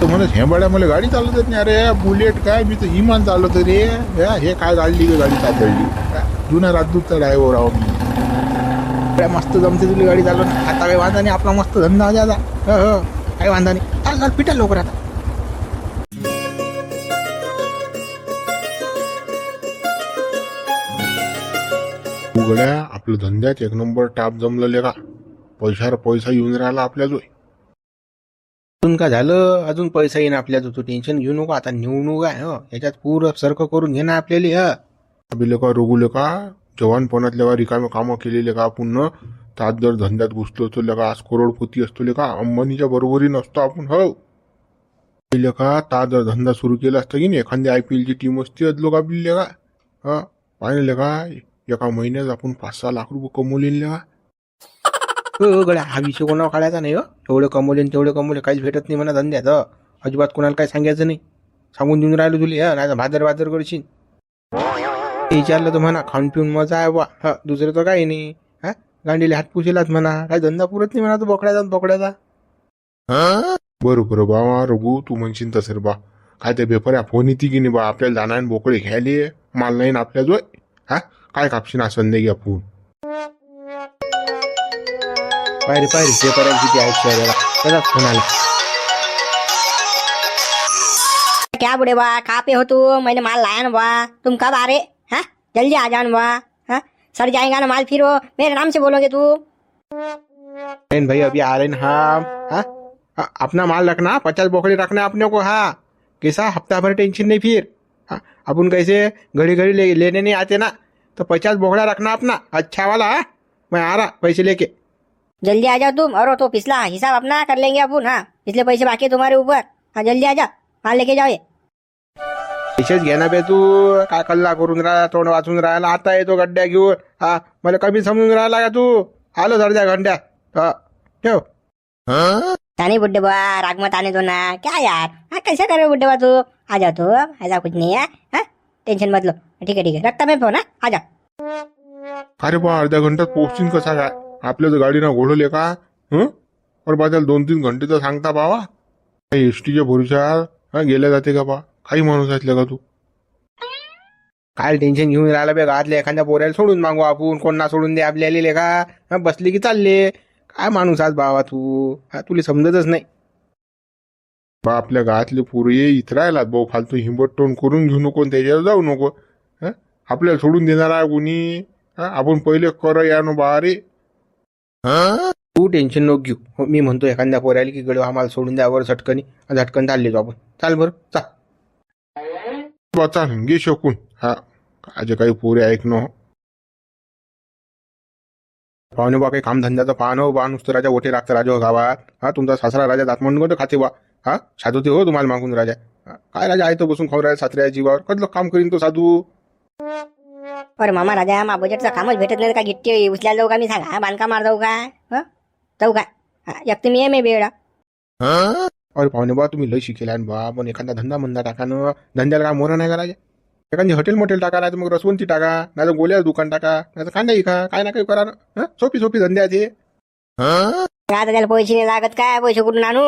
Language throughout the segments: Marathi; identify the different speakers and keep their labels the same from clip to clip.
Speaker 1: तर म्हणत हे बड्या मला गाडी चालवत नाही. अरे बुलेट काय, मी तर इमान चालवतो रे. हे काय गाडली का गाडी चालवली, जुना राजदूतचा ड्रायव्हर आहो मी. काय मस्त जमते तुला गाडी चालवून. आता काही वांधा नाही, आपला मस्त धंदा आहे आता. हो काही वांधा नाही. चाल चाल पिटा लवकर आता. उघड्या आपलं धंद्यात एक नंबर टाप जमलेले का. पैशावर पैसा येऊन राहिला आपल्या जो. अजून का झालं, अजून पैसा येईन आपल्या जो. तू टेन्शन घेऊ नको आता. निवडणूक आहे याच्यात पूर सारखं करून घे ना आपल्याला. बिले का रोगुले का जवानपणातल्या का रिकामे कामं केलेले का पुन्हा तात जर धंद्यात घुसलो असतो का आज करोडपती असतो का अंबानीच्या बरोबरी नसतो आपण. हो बिले का ता जर धंदा सुरू केला असता की नाही एखादी IPL ची टीम असती अदलो का बिल्ले का. हा पाहिले का एका महिन्यात आपण 5-6 लाख रुपये कमवलेले का. गड्या हा विषय कोणावर काढायचा नाही. एवढे कमवले तेवढे कमवले काहीच भेटत नाही म्हणा धंद्यात. अजिबात कोणाला काही सांगायचं नाही. सांगून देऊन राहिलो तुला. नाही भादर करशील. विचारलं तर म्हणा खाऊन पिऊन मजा आहे बा. दुसरं तर काही नाही. गांडीले हात पुसेलाच म्हणा. काही धंदा पुरत नाही म्हणा तो बोकड्याचा. बरोबर बा रघु तू म्हणशील तसं बा. काय ते पेपर फोन येते की नाही बा आपल्याला जाणार बोकडे घ्यायले माल नाही ना आपल्या जो. काय कापशील ना संदेही आपण. पायरी पेपर किती आहेत त्याचा फोन आला.
Speaker 2: क्या बुढ़े बा कहाँ पे हो तू? मैंने माल लाया ना बा. तुम कब आ रहे? हाँ जल्दी आ जान बा. हाँ सर जाएगा ना माल, फिर वो मेरे नाम से बोलोगे तू.
Speaker 1: भाई अभी आ रहे हैं हम. अपना माल रखना, 50 बोखड़े रखना अपने को. हाँ कैसा हफ्ता भर टेंशन नहीं फिर. अपन कैसे घड़ी लेने नहीं आते ना, तो 50 बोखड़ा रखना अपना अच्छा वाला. मैं आ रहा पैसे लेके.
Speaker 2: जल्दी आ जाओ तुम. और तो पिछला हिसाब अपना कर लेंगे अपन. हाँ पिछले पैसे बाकी तुम्हारे ऊपर. हाँ जल्दी आ जाओ माल लेके जाओ. ये
Speaker 1: पैसेच घे ना बे तू. काय कल्ला करून राहिला, तोंड वाचून राहिला. आता येतो गड्ड्या घेऊन. मला कमी समजून राहिला का तू. आलो अर्ध्या घंट्यात. ठेव.
Speaker 2: तानी बुड्ढे बा राग मत आने दो ना. क्या यार कैसे कर रहे हो बुड्ढे बा तू. आ जाओ तू. ऐसा कुछ नहीं है. टेंशन मत लो. ठीक है रखता मैं फोन. आ जा.
Speaker 1: अरे बा अर्ध्या घंट्यात पोहोचतील कसा काय. आपल्या तर गाडीनं घोडवले का. और बाजाला 2-3 घंटे तर सांगता बाबा. एसटीच्या भरोशावर गेल्या जाते का बा. काही माणूस असले का तू. काय टेन्शन घेऊन राहिला बे. गावातल्या एखाद्या पोऱ्याला सोडून मागू आपण. कोणा सोडून दे आपल्याला का. बसली की चालले. काय माणूस आज बाबा तू. तुला समजतच नाही बा. आपल्या गावातले पोरे इथं राहिलात भाऊ. फालतू हिंबट टोन करून घेऊ नको, त्याच्यावर जाऊ नको. आपल्याला सोडून देणार आहे कोणी. आपण पहिले कर या नो बा रे. तू टेन्शन नको घेऊ. मी म्हणतो एखाद्या पोऱ्याला की गड आम्हाला सोडून द्यावर झटकनी झटकन चालले तो आपण. चाल बरं चाल घे शकून. आज काही पोरे ऐक न. पाहुणे बा काही काम धंद्याचं पाहणं बा. नुसतं राजा ओटे लागतं राजा गावात. तुमचा सासरा राजा दात म्हणून खाते बा. साधू ते हो तुम्हाला मागून राजा. काय राजा आहे तो बसून खाऊ राहिला सासऱ्या जीवावर. कसलं काम करीन तो साधू.
Speaker 2: अरे मामा राजा मा बजेटचं कामच भेटत नाही का. गिट्टी उचलायला जाऊ का मी सांगा. बांधकाम मार जाऊ काय. जाऊ काय. एक तर मी आहे बेडा.
Speaker 1: अरे पाहुणे बा तुम्ही लय शिकेला बा. पण एखादा धंदा मंदा टाका ना. धंद्याला काय मोरा नाही का राजा. एखादी हॉटेल मोटेल टाका, नाही तर मग रसवंती टाका, नाही तर गोल्याचं दुकान टाका, नाही तर कांदा का काय ना काही करा ना. सोपी धंद्याचे.
Speaker 2: आता त्याला पैसे नाही लागत काय. पैसे कुठून आणू.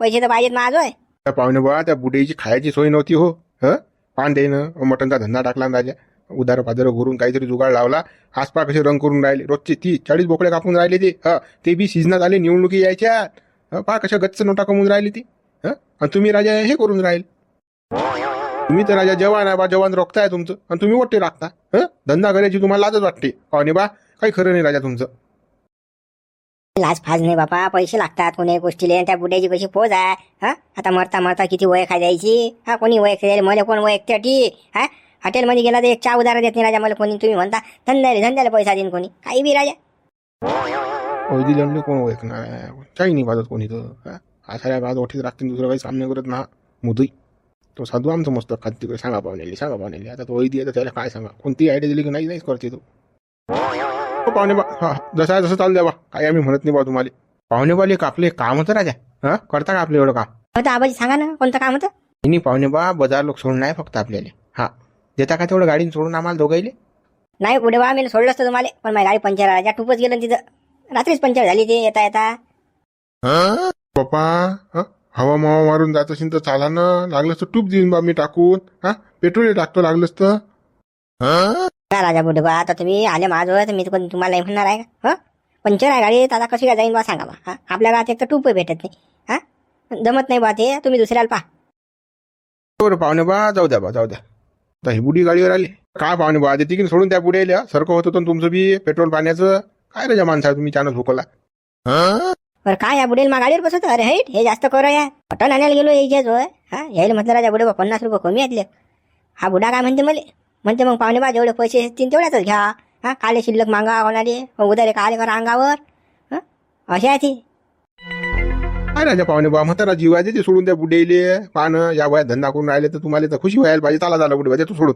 Speaker 2: पैसे तर पाहिजेत माझ.
Speaker 1: त्या पाहुणे बा त्या बुडेची खायची सोय नव्हती हो. पान देणं मटनचा धंदा टाकला ना राजा. उदार पादर घरून काहीतरी जुगाड लावला. आसपास कसे रंग करून राहिले. रोजचे 30-40 बोकडे कापून राहिले ते बी सीजनात आले निवडणुकी यायच्या. पहा कशा गच्च नोटा कमवून राहिली ती. आणि तुम्ही राजा हे करून राहील. तुम्ही तर राजा जवान आहे बा. जवान रोखताय तुमचं आणि तुम्ही मोठे राखता. धंदा करायची तुम्हाला लाजच वाटते. पाहुणे बा काही खरं नाही राजा तुमचं.
Speaker 2: लाज फाज नाही बापा. पैसे लागतात कोणी गोष्टीले. त्या बुड्याची कशी पोज आहे. आता मरता किती वय खाय द्यायची. कोणी वय खायला मला कोण वय एकट्याटी. हॉटेलमध्ये गेला तर एक चहा उदाहरण देत नाही राजा मला कोणी. तुम्ही म्हणता धंद्याला पैसा देईन कोणी. काही बी राजा.
Speaker 1: दिलं कोण ओळखणार. काही नाही बाजत कोणी तर. असा बाद ओठीत राखतील दुसरं काही सामने करत ना. मुदई तो साधू आमचं मस्त खात तिकडे. सांगा पाहुणे. आता तो वैदी आहे तर त्याला काय सांगा. कोणती आयडिया दिली की नाहीच करते तो. पाहुणे बा जसं चालू द्या बा. काही आम्ही म्हणत नाही बा तुम्हाला. पाहुणे बाले आपले काम होतं राजा. करता का आपलं एवढं काम.
Speaker 2: आबाजी सांगा ना कोणतं काम होतं.
Speaker 1: नाही पाहुणे बा बाजार लोक सोडणं आहे फक्त आपल्याला. देता का तेवढं गाडीने सोडून आम्हाला दोघाईले.
Speaker 2: नाही पुढे बा मी सोडलं असतं तुम्हाला. पण माझी गाडी पंक्चर राजा. टूपच गेलं तिथं. रात्रीच पंक्चर झाली ते येता.
Speaker 1: पप्पा हवा मावा मारून जात असेल तर चाला ना, लागलंच तर टूप देईन बा मी टाकून. हा, पेट्रोल टाकतो लागलंच तर.
Speaker 2: काय राजा बुडे बा, आता तुम्ही आले माझं तर मी तुम्हाला नाही म्हणणार आहे का? हं? पंक्चर आहे गाडी, आता कशी काय जाईन बा सांगा बा. हा? आपल्या गावात एक तर टूप भेटत नाही. हा, जमत नाही बा ते, तुम्ही दुसऱ्याला पहा.
Speaker 1: बरं पाहुणे बा, जाऊ द्या बा, जाऊ द्या. आता ही बुडी गाडीवर आली. काय पाहुणे बा, ते तिकीट सोडून त्या बुडी आल्या. सारखं होत होतं तुमचं बी पेट्रोल पाण्याचं. काय रे माणसा तुम्ही चानच भुकला.
Speaker 2: बरं काय या बुडेल मा गाडीवर बसवतो? अरे हाईट हे जास्त करा या. पटन आणायला गेलो यायच्याच होय. हा, यायला म्हटलं राजा बुडे बा 50 रुपये कमी आहेत. हा बुडा काय म्हणते मला, म्हणते मग पाहुणे बा जेवढे पैसे असतील तेवढ्याच घ्या. हा, काले शिल्लक मागा होणारे उदारे काले करा अंगावर. हं? असे आहे ती.
Speaker 1: काय राजा पाहुणे बा, म्हातारा जीव आहे ते सोडून त्या बुडेले. पानं या वयात धंदा करून राहिले तर तुम्हाला तर खुशी व्हायला पाहिजे. चाला झाला बुडे बा, तू सोडून.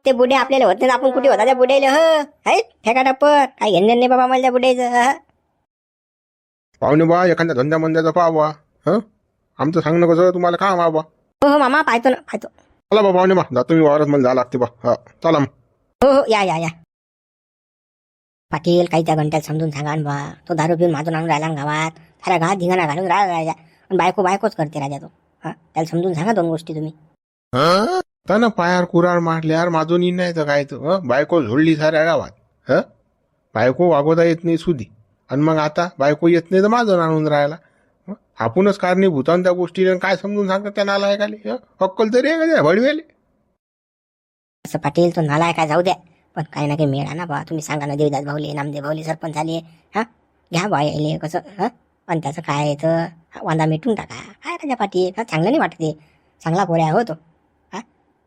Speaker 2: ते बुडे आपल्याला होत नाही, आपण कुठे होता त्या बुडेले? हाईट ठेका टप्पर काही घेणं नाही बाबा मला त्या बुड्याचं.
Speaker 1: पाहुणे बा, एखाद्या धंद्या मंद्याचा पाहा. हं, आमचं सांगणं कसं तुम्हाला काम बा.
Speaker 2: हो हो मामा, पाहतो ना पाहतो.
Speaker 1: चला बा पाहुणे बा, जातो मी वावरात, मला जा लागते बा. हा, चला मग.
Speaker 2: हो हो, या या या. पाटील काही त्या घंट्यात समजून सांगा ना बा, तो दारू पिऊन माझून आणून राहिला ना गावात. साऱ्या गावात धिंगाणा घालून राहिला राजा. आणि बायकोच करते राजा तो. हा, त्याला समजून सांगा दोन गोष्टी तुम्ही.
Speaker 1: त्यानं पायार कुरार मारल्यावर माझून येईन नाही तर काय तर. बायको झोडली साऱ्या गावात. ह, बायको वागवता येत नाही सुधी. आणि मग आता बायको येत नाही तर माझं आणून राहिला. आपणच कारणीभूत त्या गोष्टीला काय समजून सांगतात त्या नालायकाले. अक्कल तरी आहे का त्या भडवेले.
Speaker 2: असं पाटील तो नाला काय जाऊ द्या, पण काही ना काही मिळा ना बा. तुम्ही सांगा ना, देवदास भाऊले नामदेव भाऊले सरपंच झाले. हा, घ्या बा यायले कसं. हा, पण त्याचं काय येतं, वांदा मिटून टाका. काय राजा पाटील, हा चांगलं नाही वाटते. चांगला पोऱ्या हो तो. हा,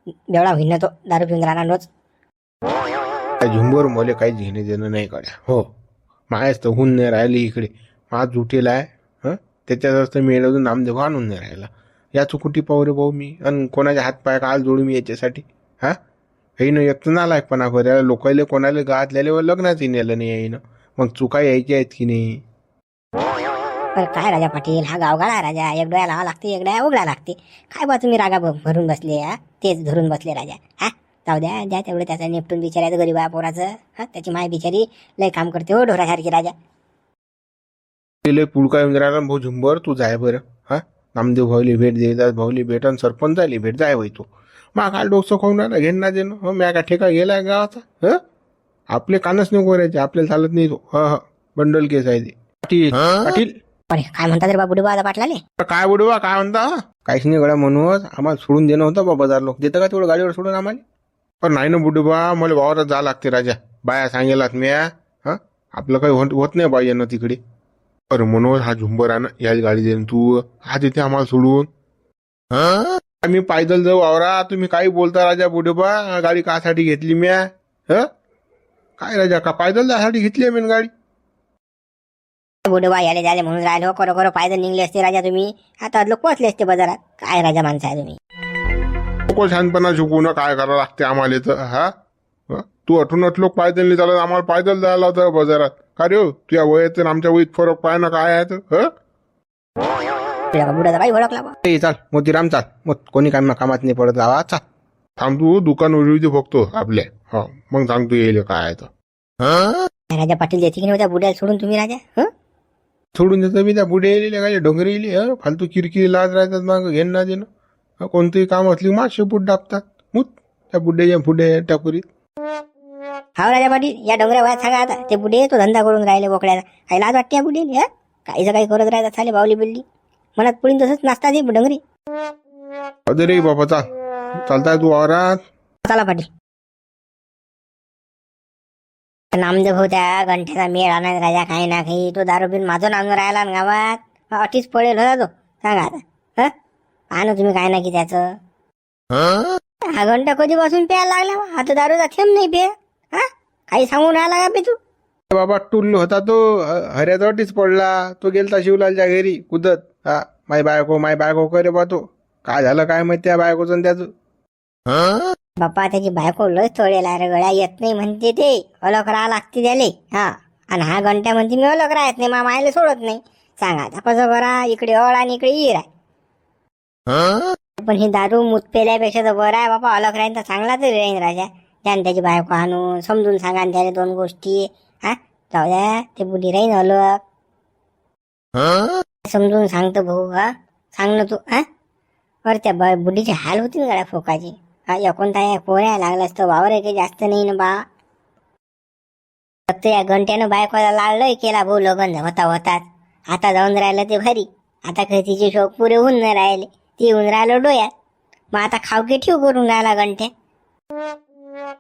Speaker 2: बेवडा होईन ना तो दारू पिऊन राहणार रोज.
Speaker 1: त्या झुंबर मले काही घेणे देणं नाही कळ्या. हो, मायच तर होऊन नाही राहिली इकडे. माझ जुटेला आहे. हं, त्याच्यात मिळवून नामदेव आणून नाही राहिला. या चुकुटी पाहू रे भाऊ मी. आणि कोणाच्या हातपाय काल जोडू मी याच्यासाठी. हा, हे न एक तर नालायकपणा करायला. लोकायले कोणाला गावातल्याला लग्नाच नेलं नाही येईन. मग चुका यायच्या आहेत की नाही.
Speaker 2: पण काय राजा पाटील, हा गावगाडा आहे राजा. एक डोळ्या लावा लागते, एक डोळ्या उघडा लागते. काय बा तुम्ही रागा भरून बसले. हा, तेच धरून बसले राजा. हा, जाऊ द्या द्या तेवढं त्याचं निपटून बिचारायचं गरीब आहे पोराचं. हा, त्याची माय बिचारी लय काम करते हो ढोरासारखी राजा.
Speaker 1: लय पुळका येऊन राहिला भाऊ झुंबर. तू जाय बरं. हा, नामदेव भाऊली भेट, देवदास भाऊली भेट आणि सरपंच झाली भेट. जाय वय तू. मा काल डोकं खाऊन राहिला घेण ना देणं. हो, म्या का ठेका गेलाय गावाचा. ह, आपले कानच नको करायचे. आपल्याला चालत नाही तो. ह ह, बंडल केस आहे ते. पाटील पाटील.
Speaker 2: अरे काय म्हणतात रे बा बुडे बा पाटलाले?
Speaker 1: काय बुडवा काय म्हणता. काहीच नाही गड्या म्हणून आम्हाला सोडून देणं होतं बा बाजार लोक. देतं का तेवढं गाडीवर सोडून आम्हाला. पण नाही ना बुडबा, मला वावरात जा लागते राजा. बाया सांगेलात म्या. हा, आपलं काही होत नाही बाई येणं तिकडे. अरे मनोज, हा झुंबर आहे ना, याच गाडी देईन तू. हा तिथे आम्हाला सोडून. हा, आम्ही पायदल जाऊ वावरा. तुम्ही काही बोलता राजा बुडबा. गाडी कासाठी घेतली म्या. ह, काय राजा, का पायदल जायसाठी घेतली मी गाडी.
Speaker 2: बुडे बा याले झाले म्हणून राहिलो. खरोखर पायदल निघले असते राजा तुम्ही. आता लोक पोहोचले असते बाजारात. काय राजा माणसं आहे तुम्ही.
Speaker 1: नको शानपणा शिकवून काय करावं लागते आम्हाला तर. हा, तू अठून लोक पायदल नाही चालत. आम्हाला पायदल जायला होतं बाजारात. का रे हो, तुझ्या वयात आणि आमच्या वयात फरक पाय ना काय आहे तर.
Speaker 2: बुडाचा काही ओळखला बा.
Speaker 1: चाल मोतीराम चाल. मग कोणी कामात नाही पडत गावात. चाल थांब तू, दुकान उडविते बघतो आपल्या. हो, मग सांगतो येईल काय आहे तर.
Speaker 2: राजा पाटील येते की नाही त्या बुड्याला सोडून तुम्ही राजा? हं,
Speaker 1: सोडून देतो मी त्या बुडे येईल काय डोंगरे येईल. फालतू किरकिरी लाज राहतात मग घेणं ना देणं. कोणतंही काम असली मासे पुढे डापतात. मूत त्या बुड्याच्या पुढे टाकुरीत.
Speaker 2: हा राजा पाटील, या डोंगऱ्या वयात सांगा आता. ते बुडे तो धंदा करून राहिले बोकड्याचा. काही लाज वाटते या बुडीला. काहीच काही करत राहतात चाले बावली बिल्ली. मनात पुढील तसंच नाचतात हे डोंगरी.
Speaker 1: अरे रे बाबा चाल. चालताय तू वावरात.
Speaker 2: चला पाटील. नामदेव भाऊ त्या घंट्याचा मेळ आणायचा राजा. काही ना काही तो दारू पिऊन माझं आणून राहिला ना गावात. अटीच पडेल होता तो. सांगा आता. हा, आणू तुम्ही काय ना की त्याचं. हा घंटा कधीपासून प्यायला लागला. आता दारूचा थेंब नाही पे. हा, काही सांगून राहिला का पे तू.
Speaker 1: बाबा टुल्ल होता तो. हऱ्याजवळच पडला. तो गेलता शिवलालच्या घरी कुदत. हा, माय बायको करे बा तो. काय झालं काय माहिती त्या बायकोचं आणि त्याचं.
Speaker 2: बाप्पा त्याची बायको लय तोडेला रे गळ्या. येत नाही म्हणते ते. अलग राहा लागते त्याले. हा, आणि हा घंटा म्हणते मी अलग राहत नाही. मायला सोडत नाही. सांगा आता कसं करा. इकडे अळ आणि इकडे ईर आहे. पण ही दारू मूत पेल्यापेक्षा तर बरं आहे बाबा. अलग राहीन तर चांगला तरी राहीन राजा. त्याने त्याची बायको आणून समजून सांगा त्याला दोन गोष्टी. हा, जाऊ द्या ते बुडी राहीन अलग. समजून सांगतो भाऊ, हा सांग ना तू. हा बरं त्या बुढीचे हाल होतील गड्या फोकाचे. हा एकोणता या पोऱ्या लागलास तर वावर आहे काही जास्त नाही ना बा. फक्त या घंट्यानं बायकोला लाडलंय केला भाऊ, लग्न होता होताच. आता जाऊन राहिलं ते भारी. आता काही तिचे शोक पुरे होऊन नाही राहिले, ती होऊन राहिलं डोळ्यात. मग आता खावके ठेव करून राहिला घंट्या.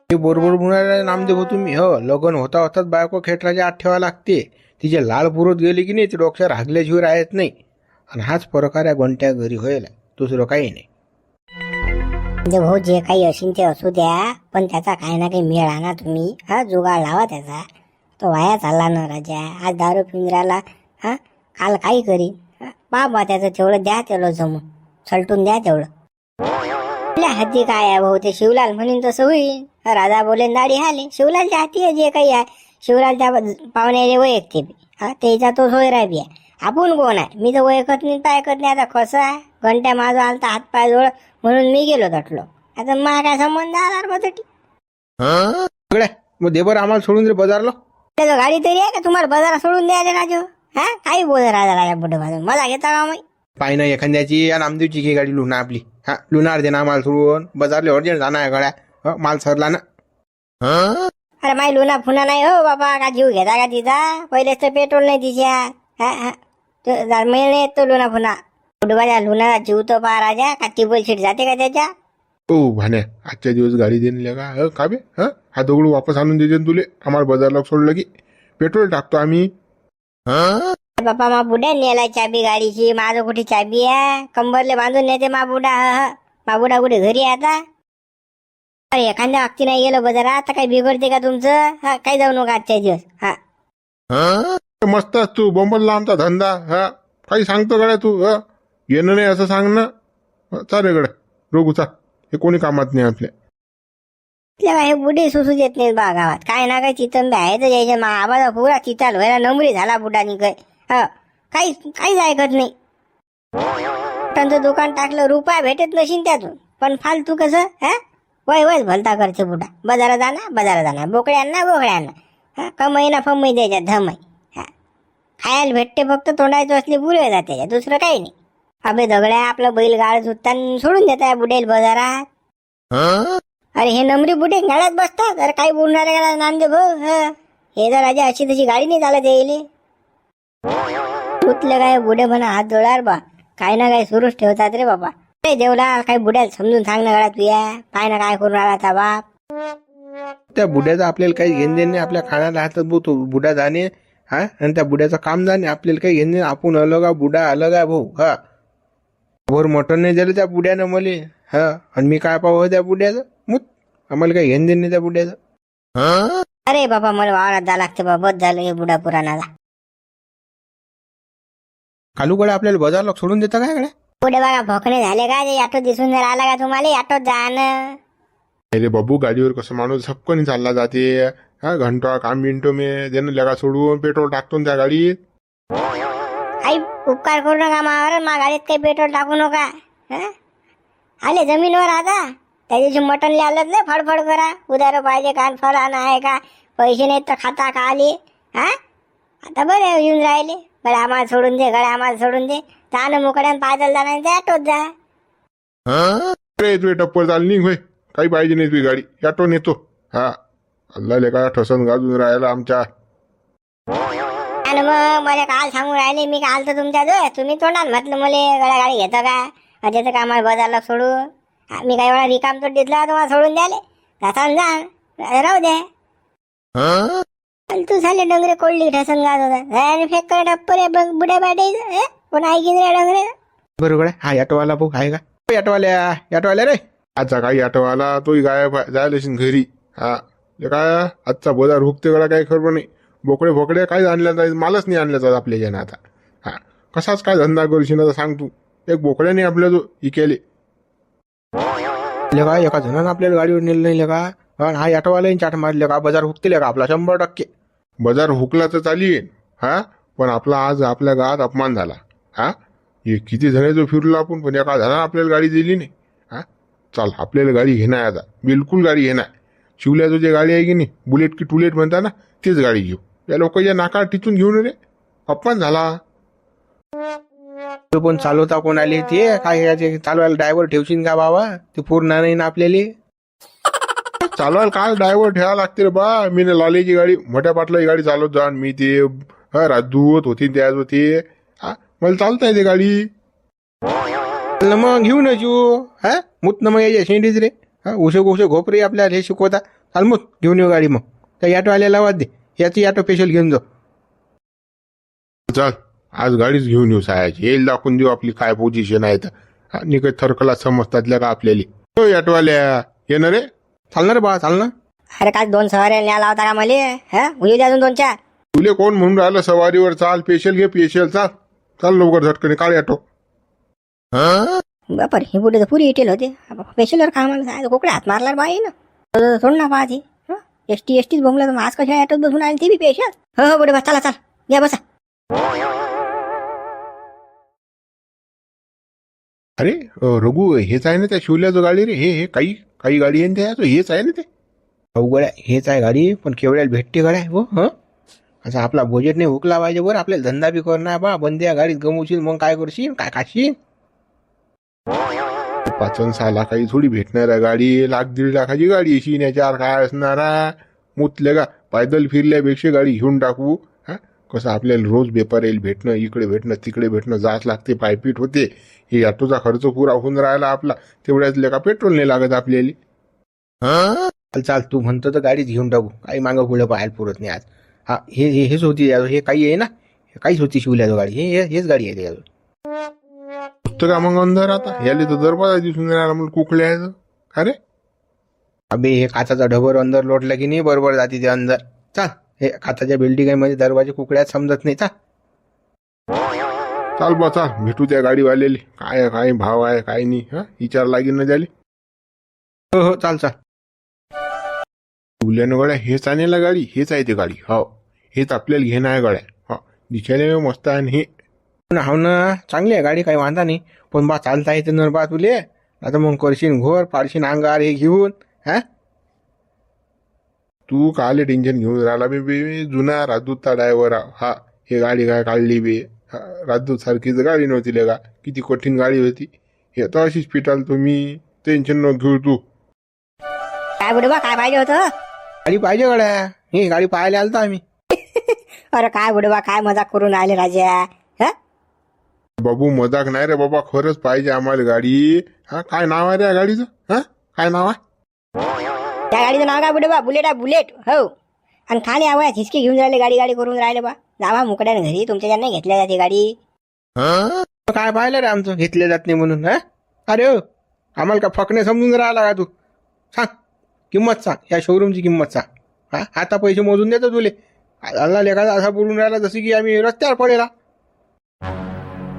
Speaker 1: ते बरोबर म्हणाले नामदेव हो तुम्ही. हो लग्न होता होताच बायको खेटराच्या आत ठेवा लागते. तिचे लाळ पुरत गेले की नाही ते डोक्यावर हागल्याशिवाय राहत नाही. आणि हाच प्रकार या घंट्या घरी होईल, दुसरं काही नाही.
Speaker 2: म्हणजे भाऊ जे काही असेल ते असू द्या, पण त्याचा काही ना काही मेळ आणा तुम्ही. हा जुगाड लावा त्याचा. तो वाया चालला ना राजा. आज दारू पिऊन राहिला, हा काल काही करीन. बाबा त्याचं तेवढं द्या, तेवढं जमून सलटून द्या तेवढं. आपल्या हाती काय आहे भाऊ, ते शिवलाल म्हणून तसं होईल. राजा बोले दाढी हाले. शिवलालच्या हाती आहे जे काही आहे. शिवलालच्या पाहुण्याचे वैयक्ते बी, हा त्याचा तो सोयरा बी आहे. आपण कोण आहे, मी तर वैकत नाही तर ऐकत नाही. आता कसं आहे, घंट्या माझा आलता हात पाय जोड म्हणून मी गेलो तटलो. आता मला काय संबंध आला बदटी.
Speaker 1: मग दे बरं आम्हाला सोडून दे बाजारला.
Speaker 2: त्याचं गाडी तरी आहे का तुम्हाला बाजारात सोडून द्यायला राजू. हा काही बोल राजा बुढे बाजून मला घेता का माहिती.
Speaker 1: पाय ना एखाद्याची आणि नामदेवची घे गाडी लुना आपली. हा लुणार दे ना आम्हाला सोडून. बाजारला अर्जंट जाणार आहे गड्या. माल सरला ना.
Speaker 2: अरे माई लुना फुना नाही हो बाबा. का जीव घेता का तिचा. पहिलेच तर पेट्रोल नाही तिच्या. महिने येतो लुना फुना. बुडवाच्या लुना जीव तो पहा राजा. का टिबल सीट जाते का त्याच्या.
Speaker 1: ओ भाण्या आजच्या दिवस गाडी देणं का का बे. हा दगड वापस आणून देते तुले. आम्हाला बाजारला सोडलं की पेट्रोल टाकतो आम्ही.
Speaker 2: बापा मा बुड्या नेलाय चाबी गाडीची. माझं कुठे चाबी आहे. कंबरले बांधून नेते मा बुडा. मा बुडा कुठे घरी आहे आता. अरे एखाद्या वागती नाही गेलं बाजारात आता काही बिघडते का तुमचं. हा काही जाऊ नका आजच्या दिवस. हा
Speaker 1: मस्तच तू बोंबलला आमचा धंदा. हा काही सांगतो गड्या तू. येणं नाही असं सांग ना. चालेल गड्या रोगू चाल. हे कोणी कामात नाही आपल्या.
Speaker 2: हे बुढे सुसू देत नाहीत बा गावात. काय ना काही चितंबे आहे तर यायचे. मा आबाचा पुरा चिताल व्हायला नंबरी झाला बुडानी काय. काहीच ऐकत नाही. त्यांचं दुकान टाकलं रुपया भेटत नशीन त्यातून. पण फालतू कसं वय भलता करते बुडा. बाजारात जाणार बोकड्यांना कमाई ना फमाई द्यायच्या धमाई. खायला भेटते फक्त तोंडायचं असले पुरे जाते, दुसरं काही नाही. अबे दगड्या आपलं बैल गाळ धुताना सोडून देताय बुडेल बाजारात. अरे हे नंबरी बुडे गाड्यात बसतात. अरे काही बोलणार आहे नांदे भाऊ. हे जर राजा अशी तशी गाडी नाही चालत येईल. कुठले काय बुडे म्हणा हात जोडार बा. काय ना काय सुरूच ठेवतात रे बाबा. देवला काही बुड्याला समजून सांगणं गळा तू या. काय ना काय करून राहिला बाप.
Speaker 1: त्या बुड्याचं आपल्याला काही घेणं देणे. आपल्या खाण्याला हातात भाऊ तो बुडा जाणे. आणि त्या बुड्याचं काम जाणे. आपल्याला काही घेणं. आपण अलग आहे बुडा अलग आहे भाऊ. वर मटण नाही दिलं त्या बुड्यानं मले. आणि मी काय पाहू त्या बुड्याचं मूत. आम्हाला काही घेणं देणे त्या बुड्याचं.
Speaker 2: अरे बाबा मला वावरात जा लागते बाबा. बस झालं हे बुडा पुराणाला.
Speaker 1: कालूकडे आपल्याला बाजारला सोडून देता काय गड्या.
Speaker 2: पुढे बघा भोकणे झाले का. ऑटो दिसून जर आला का तुम्हाला ऑटोत जाणं.
Speaker 1: अरे बाबू गाडीवर कसं माणूस झपकन चालला जाते. घंटा काम मिनिटो मे देणं लगा सोडून पेट्रोल टाकतो त्या गाडीत.
Speaker 2: काही उपकार करू नका मावर. मा गाडीत काही पेट्रोल टाकू नका. आले जमीनवर आता. त्या दिवशी मटण आलं ना फडफड करा. उदार पाहिजे कान फळ आहे का. पैसे नाहीत तर खाता का आले. आता बरं येऊन राहिले. गड्या आम्हाला सोडून दे. तान मुकड्यान पायदल जाणार ते ऑटोत जा.
Speaker 1: तू टप्पर चाल निघ होय. काही पाहिजे नाही तुझी गाडी. ऑटो नेतो. अल्लाले का ठसन गाजून राहिला आमच्या.
Speaker 2: आणि मग मला काल सांगून राहिले मी काल तर तुमच्या जो तुम्ही तोंडात म्हटलं मला गड्या गाडी घेतो का. अजय का आम्हाला बाजारला सोडू. मी काही वेळा रिकाम तो दिसला तुम्हाला सोडून द्याले. जाता जा राहू दे. तू झाले डोंगरे कोल्डी ठसन गाज होता. फेक कर टप्पर बुड्या बाडे कोण ऐकीन रे डोंगरे.
Speaker 1: बरोबर आहे. ऑटोवाला भाऊ आहे का. ऑटोवाल्या रे. आजचा काही ऑटोवाला तोही गायब जायला घरी. काय आजचा बाजार हुकते गळा काही खबर नाही. बोकडे काय आणल्या जाईल. मालच नाही आणल्या जात आपल्या जण आता. कसाच काय धंदा करशील आता सांग तू. एक बोकड्याने आपल्या जो इकेले का एका जणांना आपल्याला गाडीवर नेलं नाही का. हा ऑटोवाला चाट मारले का. बाजार हुकतील का आपला 100%. बाजार हुकला तर चालेल. पण आपला आज आपल्या गावात अपमान झाला. हे किती जण जो फिरलो आपण. पण एका जणांना आपल्याला गाडी दिली नाही. चाल आपल्याला गाडी घेणार आता. बिलकुल गाडी घेणार. शिवल्याचं जे गाडी आहे की नाही बुलेट की टुलेट म्हणता ना तेच गाडी घेऊ. या लोकांच्या नाका टिचून घेऊन रे. अपमान झाला. तो पण चालवता कोण आले ते काय याचे चालवायला ड्रायव्हर ठेवशील का बाबा ते पूर्ण नाही ना आपल्याला चालवायला काय ड्रायव्हर ठेवायला लागते रे बा मी ना लालीची गाडी मोठ्या पाटलाची गाडी चालवत जाण मी ते राजदूत होती त्याच होते मला चालता येते गाडी मग घेऊन येऊ मुत ना मग यायच्या शेंडीच रे उशे घोपरे आपल्याला हे शिकवता चाल मग घेऊन येऊ गाडी मग त्या ऑटोवाल्याला आवाज दे याची ऑटो स्पेशल घेऊन जाऊ चल आज गाडीच घेऊन येऊ सायाची येईल दाखवून देऊ आपली काय पोझिशन आहे तर निकट थरकला समजतातल्या का आपल्याला हो ऑटोवाल्या येणार रे चालणार बा चालणार
Speaker 2: अरे काय 2 सवाऱ्या न्यायला होता का मला उद्या द्या अजून 2-4
Speaker 1: तुले कोण म्हणून राहिलं सवारीवर चाल स्पेशल घे स्पेशल चाल चाल लवकर झटकन काढ ऑटो
Speaker 2: बापर हे पुढे तर पुरी इटेल होते स्पेशलवर कामाला कोकडे हात मारला बाई ना सोड ना पाहते एसटीच बोंबला तर आज कशा ऑटोत बसून आले ते बी स्पेशल हो पुढे बस चला चाल या बसा
Speaker 1: अरे रघु हेच आहे ना त्या शिवल्याचं गाडी रे हे काही गाडी आहे ना त्या हेच आहे ना ते अवघड्या हेच आहे गाडी पण केवढ्याला भेटते गाड्या हो असं आपला बजेट नाही हुकला पाहिजे बरं आपल्याला धंदा बी करणार बा बंद्या गाडीत गमवशील मग काय करशील काय खाशील 5-6 लाखाची थोडी भेटणार आहे गाडी 1-1.5 लाखाची गाडी अशी याच्यावर काय असणार मुतले का पैदल फिरल्यापेक्षा गाडी घेऊन टाकू कसं आपल्याला रोज बेपार येईल भेटणं इकडे भेटणं तिकडे भेटणं जाच लागते पायपीट होते हे ऑटोचा खर्च पुरा होऊन राहिला आपला तेवढ्याच लेखा पेट्रोल नाही लागत आपल्याला चाल तू म्हणतो तर गाडीच घेऊन टाकू काही मागं पुढे पाहायला पुरत नाही आज हेच होती हे काही आहे ना काहीच होती शिवल्याचं गाडी हेच गाडी आहे त्याच्यावर का मग अंधार आता याले तर दरवाजा दिसून राहिला मला कुकल्याचं अरे अबे हे काचाचा ढबर अंदर लोटला की नाही बरोबर जाते ते अंदर चाल हे काचाच्या बिल्डिंग दरवाजे कुकड्यात समजत नाही चाल बा चाल भेटू त्या गाडीवालेली काय भाव आहे काय नाही विचार लागेल ना त्याले हो चाल तुल्यानं गड्या हेच आणेला गाडी हेच आहे ते गाडी हो हेच आपल्याला घेणं आहे गाड्या दिसायला मस्त आहे हे हो ना चांगली आहे गाडी काही वांधा नाही पण बा चालता येते ना बा तुले आता मग करशील घोर पाडशील अंगार हे घेऊन तू काले टेन्शन घेऊन राहिला बे जुना राजदूतचा ड्रायव्हर हे गाडी काय काढली बे राजदूत सारखीच गाडी नव्हती लेगा किती कठीण गाडी होती हे तर अशीच पिटाल तुम्ही टेन्शन न घेऊ तू
Speaker 2: काय बुडे बा काय पाहिजे होतं
Speaker 1: गाडी पाहिजे गाड्या ही गाडी पाहायला आलता आम्ही
Speaker 2: अरे काय बुडे बा काय मजाक करून आले राजा
Speaker 1: बाबू मजाक नाही रे बाबा खरंच पाहिजे आम्हाला गाडी काय नाव आहे रे या गाडीचं काय नाव आहे
Speaker 2: त्या गाडीचं नाव काय बुडे बा बुलेट आहे बुलेट हो आणि खाली आवाज हिसकी घेऊन राहिले गाडी करून राहिले बा जावा मुकड्याने घरी तुमच्या ज्यांना घेतल्या जाते गाडी
Speaker 1: काय पाहिलं रे आमचं घेतले जात नाही म्हणून अरे हो आम्हाला का फकणे समजून राहिला का तू सांग किंमत सांग या शोरूमची किंमत सांग आता पैसे मोजून देतो तुले अल्ला लेखाचा असा बोलून राहिला जसं की आम्ही रस्त्यावर पडेला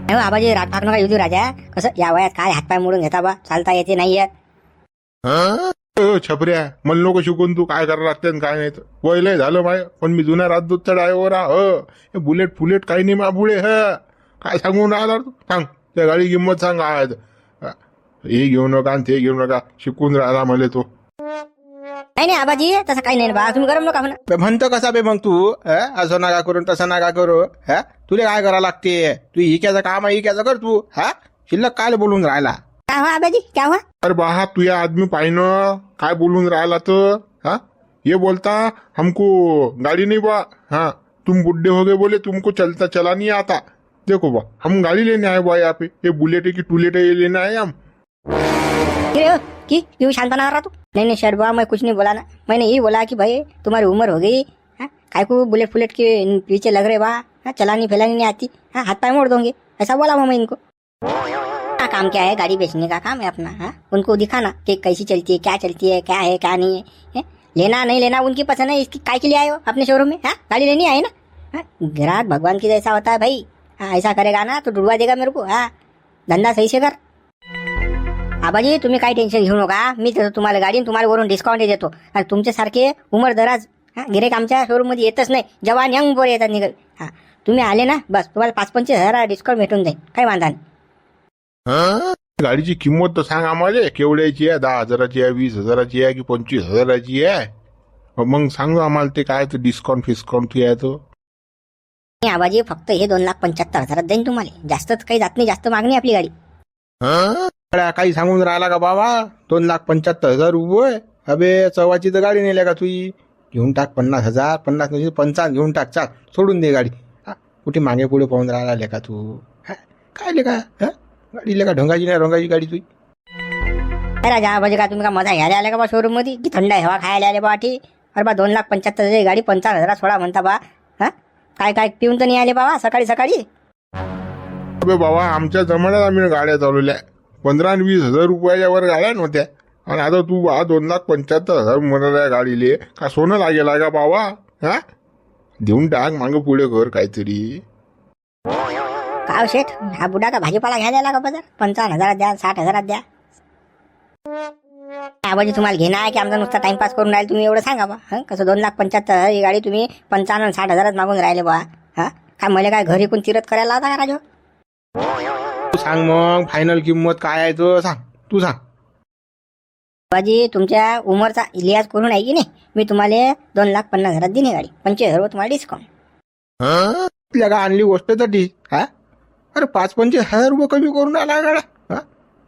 Speaker 2: आबाजी रागपाक नका येऊ राजा कसं या वयात काय हातपाय मोडून घेता बा चालता येते नाही येत
Speaker 1: छपऱ्या मला नको शिकून तू काय करायला लागते काय नाही वय लय झालं माय पण मी जुन्या राजदूतचा ड्रायव्हर बुलेट फुलेट काही नाही मा बुडे काय सांगून राहिला तू सांग त्या गाडी किंमत सांग काय हे घेऊ नका आणि ते घेऊ नका शिकून राहिला मला तो
Speaker 2: नाही आबाजी तसं काही नाही बा तुम्ही गरम नका म्हणा
Speaker 1: म्हणतो कसा बे मग तू असं नका करून तसं नका करू तुला काय करावं लागते तू इक्याचं काम आहे इक्याचं कर तू शिल्लक काय बोलून राहिला
Speaker 2: काय हुआ आबाजी क्या हुआ
Speaker 1: अरे बाहा तू या आदमी पाहिनं काय बोलून राहिला तर ये बोलता हमको गाड़ी नहीं बा तुम बुढ़े हो गए बोले तुमको चलता चला नहीं आता देखो बा हम गाड़ी लेने आए बा यहाँ पे ये बुलेट है कि टूलेट है ये लेने आए हम
Speaker 2: क्यों शांत ना रहा तू नहीं शर्ट बा मैं कुछ नहीं बोला ना मैंने यही बोला कि भाई तुम्हारी उम्र हो गई काय को बुलेट फुलेट के पीछे लग रहे बा चलानी फैलानी नहीं आती हाथ पाए मोड़ दोगे ऐसा बोला मैं इनको काम क्या है गाड़ी बेचने का काम है अपना उनको दिखाना कि कैसी चलती है क्या है क्या नहीं है लेना नहीं लेना उनकी पसंद है इसकी काय के लिए आए हो अपने शोरूम में गाड़ी लेनी आए ना ग्राहक भगवान की जैसा होता है भाई ऐसा करेगा ना तो डुडवा देगा मेरे को धंदा सही से कर आबाजी तुम्ही काही टेन्शन घेऊ नका मी तुम्हाला गाडी तुम्हाला वरून डिस्काउंट देतो आणि तुमच्यासारखे उमर दराज गिरेक आमच्या शोरूम मध्ये येतच नाही जवान यंग पोर येतात निघत तुम्ही आले ना बस तुम्हाला 5-25 हजार डिस्काउंट भेटून जाईल काही वांधा नाही
Speaker 1: गाडीची किंमत तर सांग आम्हाला केवढ्याची आहे 10,000ची आहे 20,000ची आहे की 25,000ची आहे मग सांग आम्हाला ते काय डिस्काउंट फिस्काउंट आहे तो
Speaker 2: आणि आबाजी फक्त हे 2,75,000 देईन तुम्हाला. जास्तच काही जात नाही, जास्त मागणी आपली गाडी.
Speaker 1: गड्या, काही सांगून राहिला का बाबा? 2,75,000 रुपये? अबे चवाची तर गाडी नेल्या का तुझी? घेऊन टाक 50,000, 50 म्हणजे 55 घेऊन टाक. चाल, सोडून दे गाडी. कुठे मागे पुढे पाहून राहिला का तू? काय लेका गाडी लेका ढोंगाची नाही रंगाची गाडी तुझी.
Speaker 2: राजा आबाजी का तुम्ही का मजा घ्यायला आले का बा शोरूम मध्ये, की थंड हवा खायला आले बा? ठी अरे बा 2,75,000 गाडी 55,000 सोडा म्हणता बा. काय काय पिऊन तर नाही आले बाबा सकाळी सकाळी?
Speaker 1: अबे बाबा, आमच्या जमान्यात आम्ही गाड्या चालवल्या 15 आणि 20,000 रुपयाच्या गाड्या नव्हत्या. आणि आता तू 2,75,000 म्हणाला गाडीले. का सोनं लागेल का बाबा? देऊन टाक, मागं पुढे कर काहीतरी.
Speaker 2: का शेठ, हा बुडा का भाजीपाला घ्यायला आला का बाजार? 55,000 द्या, 60,000 द्या. आबाजी तुम्हाला घेणं आहे की आमचा नुसता टाइमपास करून राहील तुम्ही, एवढं सांगा बा. कसं 2,75,000 ही गाडी तुम्ही 55 आणि 60,000 मागून राहिले बा? काय मला काय घरी कोण तिरत करायला होता का राजू?
Speaker 1: तू सांग मग, फायनल किंमत काय आहे तो सांग, तू सांग.
Speaker 2: बाजी तुमच्या उमरचा लिहाज करून आहे की नाही, मी तुम्हाला 2,50,000 दिली गाडी. 25,000 तुम्हाला डिस्काउंट.
Speaker 1: तुला का आणली गोष्ट तर ठीक. अरे 5-25,000 रुपये कमी करून आला गाडा.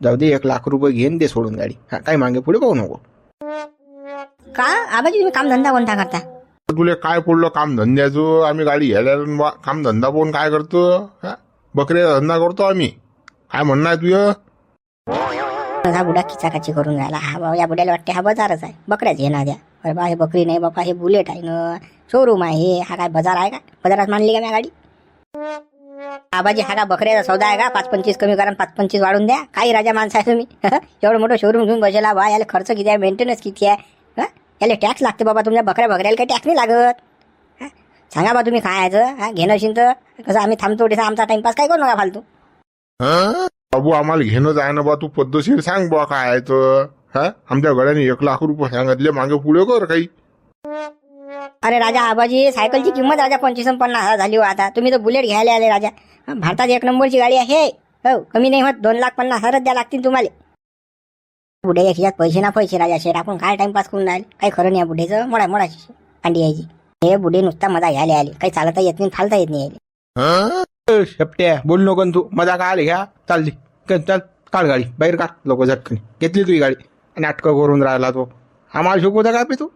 Speaker 1: जाऊ दे, 1,00,000 रुपये घेऊन दे सोडून गाडी. काही मागे पुढे पाहू नको.
Speaker 2: का आबाजी तुम्ही काम धंदा कोणता करता?
Speaker 1: तुला काय पडलं काम धंद्याचं? आम्ही गाडी घ्यायला काम धंदा पाहून काय करतो? बकऱ्याचा धंदा करतो आम्ही. काय म्हणणं आहे तुझं?
Speaker 2: हा बुडा खिचाखाची करून राहिला. हा बाबा, या बुड्याला वाटते हा बाजारच आहे, बकऱ्याच घेणार द्या. अरे बा, हे बकरी नाही बाबा, हे बुलेट आहे ना, शोरूम आहे. हा काय बाजार आहे का? बाजारात मानली का मी गाडी? आबाजी हा का बकऱ्याचा सौदा आहे का? 5-25 कमी करा, 5-25 वाढून द्या. काही राजा माणसं आहे तुम्ही. एवढं मोठं शोरूम घेऊन बसेला बा. याला खर्च किती आहे, मेंटेनन्स किती आहे? याला टॅक्स लागते बाबा. तुमच्या बकऱ्याला काही टॅक्स नाही लागत. सांगा बा तुम्ही काय आहे? घेणं असेल तर कसं आम्ही थांबतो, आमचा टाइमपास काय करू नका फालतू.
Speaker 1: बाबू, आम्हाला घेणं जाय ना बा. तू पद्धतशीर सांग बा काय आहे तर. आमच्या गड्याने 1,00,000 रुपये सांगितले, मागे पुढे कर काही.
Speaker 2: अरे राजा आबाजी, सायकलची किंमत राजा 25-50,000 झाली हो आता. तुम्ही तर बुलेट घ्यायला आले राजा. भारतात 1 नंबरची गाडी आहे. हो, कमी नाही होत. 2,50,000 द्या लागतील तुम्हाला. बुढे याच्यात पैसे ना पैसे राजा शेठ. आपण काय टाइमपास करून राहील? काही खरं नाही बुढेचं. मोडा अंडी यायची. हे बुढे नुसता मजा घ्यायला आले. काही चालता येत नाही, फालता येत नाही.
Speaker 1: शेपट्या बोल नको तू. मजा काय आली घ्या. चालली चल, काढ गाडी बाहेर काढ. लोक झटकन घेतली तुझी गाडी. नाटकं करून राहिला तो. आम्हाला शिकवता का तू?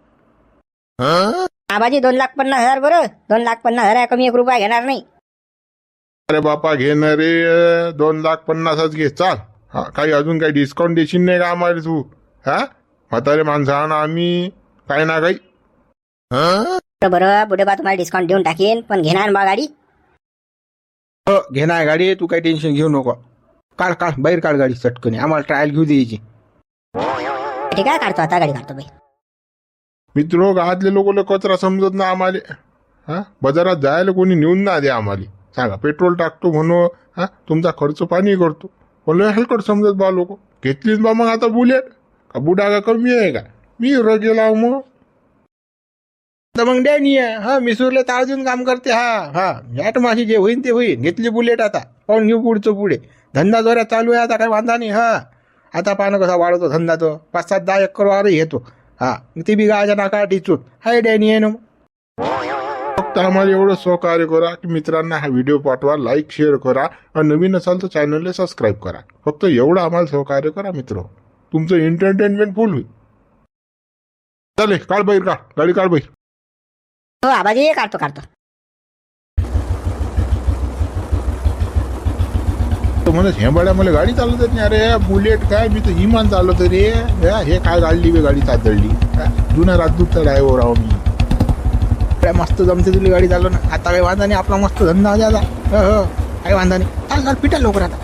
Speaker 2: आबाजी 2,50,000 बरं. 2,50,000 कमी 1 रुपया घेणार नाही.
Speaker 1: अरे बापा, घेणार रे. 2,50,000 घे. चाल. काही अजून काही डिस्काउंट देशील नाही का आम्हाला तू? म्हातारे माणसं ना आम्ही, काही ना काही.
Speaker 2: बरं बुढे बा, तुम्हाला डिस्काउंट देऊन टाकेन, पण घेणार बा गाडी?
Speaker 1: घेणार गाडी. तू काही टेन्शन घेऊ नको. काढ बाहेर काढ गाडी चटकन. आम्हाला ट्रायल घेऊ द्यायची.
Speaker 2: ठीक आहे, काढतो आता गाडी काढतो बाई.
Speaker 1: मित्र, गावातले लोक कचरा समजत ना आम्हाला. बाजारात जायला कोणी नेऊन ना दे आम्हाला. सांगा, पेट्रोल टाकतो म्हणून तुमचा खर्च पाणी करतो. पण हलकट समजत बा लोक. घेतलीच बा मग आता बुलेट. का बुडा का कमी आहे का? मी गेला मग तर मग डॅनी आहे. मिसूरला ताळजून काम करते. ह्याट माशी जे होईन ते होईन. घेतली बुलेट आता. पाहून घेऊ पुढचं पुढे. धंदा जोऱ्यात चालू आहे आता, काही वांधा नाही. आता पाहणं कसा वाढवतो धंदा तो. 5-7-10 एकर वार येतो. ते बी गावाच्या नाका टिचून. हाय डॅनी आहे ना. फक्त आम्हाला एवढं सहकार्य करा की मित्रांना हा व्हिडिओ पाठवा, लाईक शेअर करा आणि नवीन असाल तर चॅनलला सबस्क्राईब करा. फक्त एवढं आम्हाला सहकार्य करा मित्र. तुमचं एंटरटेनमेंट फुल होईल. चालेल, काढ बाहेर काढ गाडी. काढ बाहेर.
Speaker 2: हो आबाजी, काढतो.
Speaker 1: म्हणत हे बड्या मला गाडी चालवत नाही. अरे बुलेट काय, मी तर इमान चालवतो रे. हे काय गाडली वे गाडी चालली. जुन्या राजदूतचा ड्रायव्हर आहो मी. काय मस्त जमते तुला गाडी चालवणं. आता काही वांधा नाही. आपला मस्त धंदा द्यायचा. काही वांधा नाही. चाल पिटाल लवकर आता.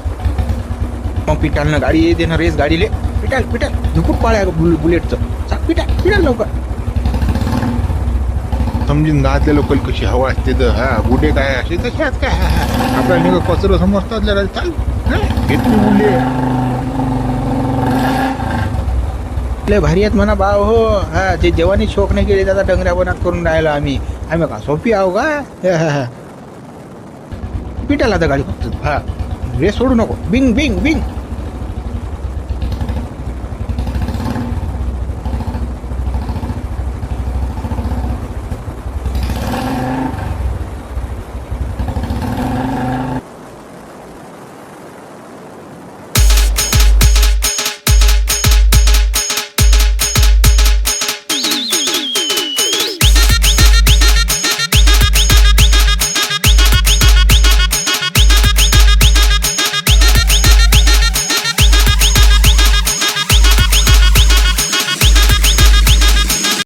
Speaker 1: मग पिटालनं गाडी येते ना रेस गाडीले. पिटाल झुकूट पाळ्या बुलेटचं. पिटाल लवकर. समजून गावातल्या लोकल कशी हवा असते तर. बुडे काय असे तशाच काय. आपल्याला कचरं समजतात गाडी. चाल घेतली बुलेट. भारी आहेत म्हणा भाव. हो, ते जेवणी शोक नाही केले त्याचा डंगऱ्या बनात करून राहिलो आम्ही का सोपी आहो का? पिटाला तर गाडी फक्त. रे सोडू नको. बिंग